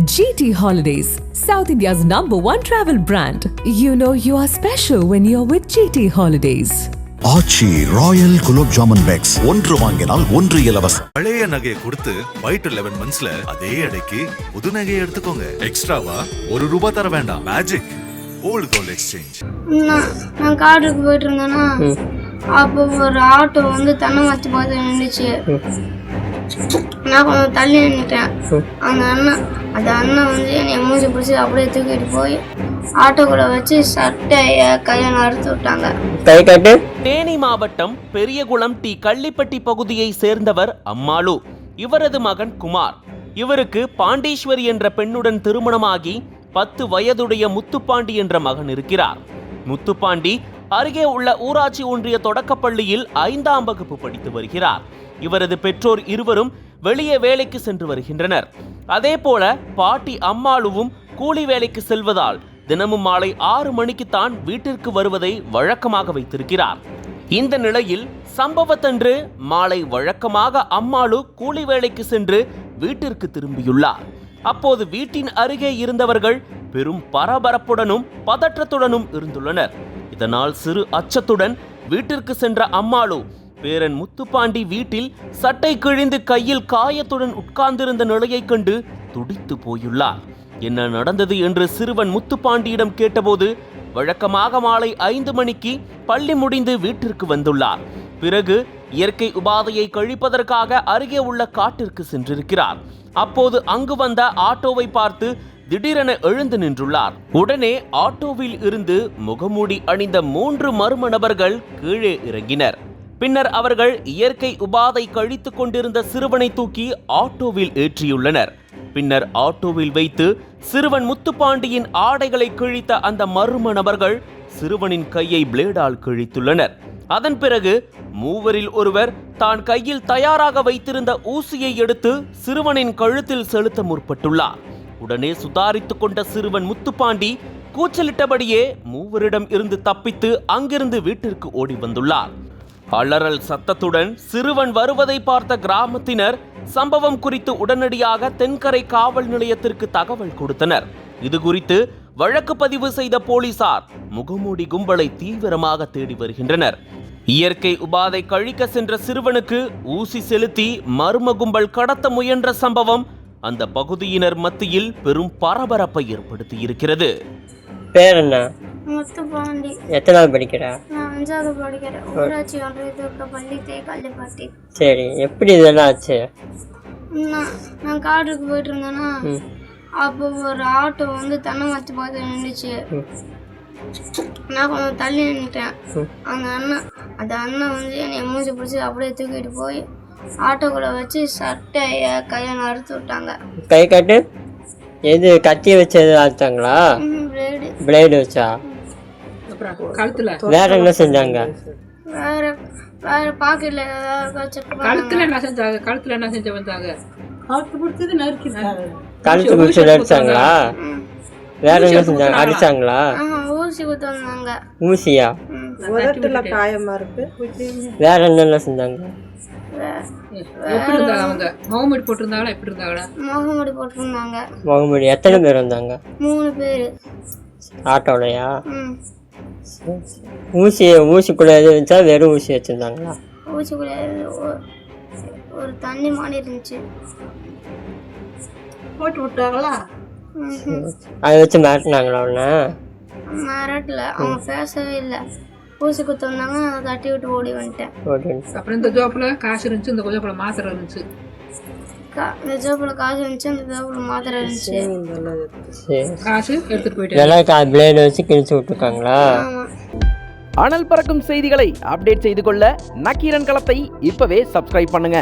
GT Holidays, South India's #1 travel brand. You know you are special when you're with GT Holidays. Aachi royal gulab jamun packs ஒன்று வாங்கினால் ஒன்று இலவசம். பழைய நகையை கொடுத்து 5 to 11 monthsல அதே எடைக்கு புது நகையை எடுத்துக்கோங்க. எக்ஸ்ட்ராவா ₹1 தர வேண்டாம். Magic old gold exchange. நான் காட்டுக்கு போயிட்டு இருந்தேன்னா அப்போ ஒரு ஆட்டோ வந்து தென்னை மரத்து பார்த்து நின்றுச்சு. நான் கொஞ்சம் தள்ளி நின்றுட்டேன். அந்த அண்ணன் வந்து என்னை மூஞ்சி பிடிச்சி அப்படியே தூக்கிட்டு போய் ஆட்டோக்குள்ள வச்சு சட்டைய கையை அறுத்து விட்டாங்க. தேனி மாவட்டம் பெரியகுளம் டி கள்ளிப்பட்டி பகுதியை சேர்ந்தவர் அம்மாளு. இவரது மகன் குமார். இவருக்கு பாண்டீஸ்வரி என்ற பெண்ணுடன் திருமணமாகி 10 வயதுடைய முத்துப்பாண்டி என்ற மகன் இருக்கிறார். முத்துப்பாண்டி அருகே உள்ள ஊராட்சி ஒன்றிய தொடக்கப்பள்ளியில் 5ஆம் வகுப்பு படித்து வருகிறார். இவரது பெற்றோர் இருவரும் வெளியே வேலைக்கு சென்று வருகின்றனர். அதே போல பாட்டி அம்மாளுவும் கூலி வேலைக்கு செல்வதால் தினமும் மாலை 6 மணிக்குத்தான் வீட்டிற்கு வருவதை வழக்கமாக வைத்திருக்கிறார். இந்த நிலையில் சம்பவத்தன்று மாலை வழக்கமாக அம்மாளு கூலி வேலைக்கு சென்று வீட்டிற்கு திரும்பியுள்ளார். அப்போது வீட்டின் அருகே இருந்தவர்கள் பெரும் பரபரப்புடனும் பதற்றத்துடனும் இருந்துள்ளனர். இதனால் சிறு அச்சத்துடன் வீட்டிற்கு சென்ற அம்மாளு பேரன் முத்துப்பாண்டி வீட்டில் சட்டை கிழிந்து கையில் காயத்துடன் உட்கார்ந்திருந்த நிலையை கண்டு துடித்து போயுள்ளார். என்ன நடந்தது என்று சிறுவன் முத்துப்பாண்டியிடம் கேட்டபோது வழக்கமாக மாலை 5 மணிக்கு பள்ளி முடிந்து வீட்டிற்கு வந்துள்ளார். பிறகு இயற்கை உபாதையை கழிப்பதற்காக அருகே உள்ள காட்டிற்கு சென்றிருக்கிறார். அப்போது அங்கு வந்த ஆட்டோவை பார்த்து திடீரென எழுந்து நின்றுள்ளார். உடனே ஆட்டோவில் இருந்து முகமூடி அணிந்த 3 மர்ம நபர்கள் கீழே இறங்கினர். பின்னர் அவர்கள் இயற்கை உபாதை கழித்துக் கொண்டிருந்த சிறுவனை தூக்கி ஆட்டோவில் ஏற்றியுள்ளனர். பின்னர் ஆட்டோவில் வைத்து சிறுவன் முத்துப்பாண்டியின் ஆடைகளை கிழித்த அந்த மர்ம நபர்கள் சிறுவனின் கையை பிளேடால் கிழித்துள்ளனர். அதன் பிறகு மூவரில் ஒருவர் தான் கையில் தயாராக வைத்திருந்த ஊசியை எடுத்து சிறுவனின் கழுத்தில் செலுத்த முற்பட்டுள்ளார். உடனே சுதாரித்துக் கொண்ட சிறுவன் முத்துப்பாண்டி கூச்சலிட்டபடியே மூவரிடம் இருந்து தப்பித்து அங்கிருந்து வீட்டிற்கு ஓடி வந்துள்ளார். அலறல் சத்தத்துடன் சிறுவன் வருவதை பார்த்த கிராமத்தினர் சம்பவம் குறித்து உடனடியாக தென்கரை காவல் நிலையத்திற்கு தகவல் கொடுத்தனர். இது குறித்து வழக்கு பதிவு செய்த போலீசார் முகமூடி கும்பலை தீவிரமாக தேடி வருகின்றனர். இயற்கை உபாதை கழிக்க சென்ற சிறுவனுக்கு ஊசி செலுத்தி மர்ம கும்பல் கடத்த முயன்ற சம்பவம் அந்த பகுதியினர் மத்தியில் பெரும் பரபரப்பை ஏற்படுத்தி இருக்கிறது. பேர் என்ன? முத்துப்பாண்டி. எத்தனாவது படிக்கிற? நான் 5ஆவது படிக்கிறேன். ஊராட்சி ஒன்றிய பள்ளி கள்ளிப்பட்டி. சரி, எப்படி இதெல்லாம் ஆச்சு? நான் காட்டுக்கு போயிட்டு இருந்தேன்னா அப்போ ஒரு ஆட்டோ வந்து தென்னை மரத்து பார்த்து நின்றுச்சு. நான் கொஞ்சம் தள்ளி நின்றுட்டேன். அந்த அண்ணன் வந்து என்னை மூஞ்சி பிடிச்சி அப்படியே தூக்கிட்டு போய் ஆட்டோக்குள்ள வச்சு சட்டைய கையை அறுத்து விட்டாங்க. கை காட்டு. எது கத்தி வச்சு எது அறுத்தாங்களா? பிளேடு வச்சா? வேற என்ன செஞ்சாங்க? வேற பாக்கெட்ல கழுத்துல என்ன செஞ்சாங்க? கழுத்துல என்ன செஞ்சு வந்தாங்க? கழுத்து பிடிச்சி அடிச்சாங்களா? வேற என்ன செஞ்சாங்க? அடிச்சாங்களா? ஊசி குத்து வந்தாங்க. ஊசியா? வேற என்னென்ன செஞ்சாங்க? எப்படி இருந்தாங்க அவங்க? முகமூடி போட்டிருந்தாங்களா? எப்படி இருந்தாங்களா? முகமூடி போட்டிருந்தாங்க. முகமூடி. எத்தனை பேர் வந்தாங்க? 3 பேர். ஆட்டோலையா? ஊசிக்குள்ள எது இருந்துச்சா? வெறும் ஊசி வச்சிருந்தாங்களா? ஊசிக்குள்ள ஒரு தண்ணி மாடி இருந்துச்சு. போட்டு விட்டாங்களா? அதை வச்சு மிரட்டினாங்களா? அவனை மிரட்டல, அவங்க பேசவே இல்லை. ஊசி குத்து வந்தாங்க, அதை தட்டி விட்டு ஓடி வந்துட்டேன். அப்புறம் இந்த ஜோப்புல காசு இருந்துச்சு, இந்த ஜோப்புல மாத்திரை இருந்துச்சு. இந்த ஜோப்புல காசு இருந்துச்சு, இந்த ஜோப்புல மாத்திரை இருந்துச்சு. காசு எடுத்துட்டு போயிட்டு பிளேடு வச்சு கிழிச்சு விட்டுருக்காங்களா? அனல் பறக்கும் செய்திகளை அப்டேட் செய்து கொள்ள நக்கீரன் களத்தை இப்பவே சப்ஸ்கிரைப் பண்ணுங்க.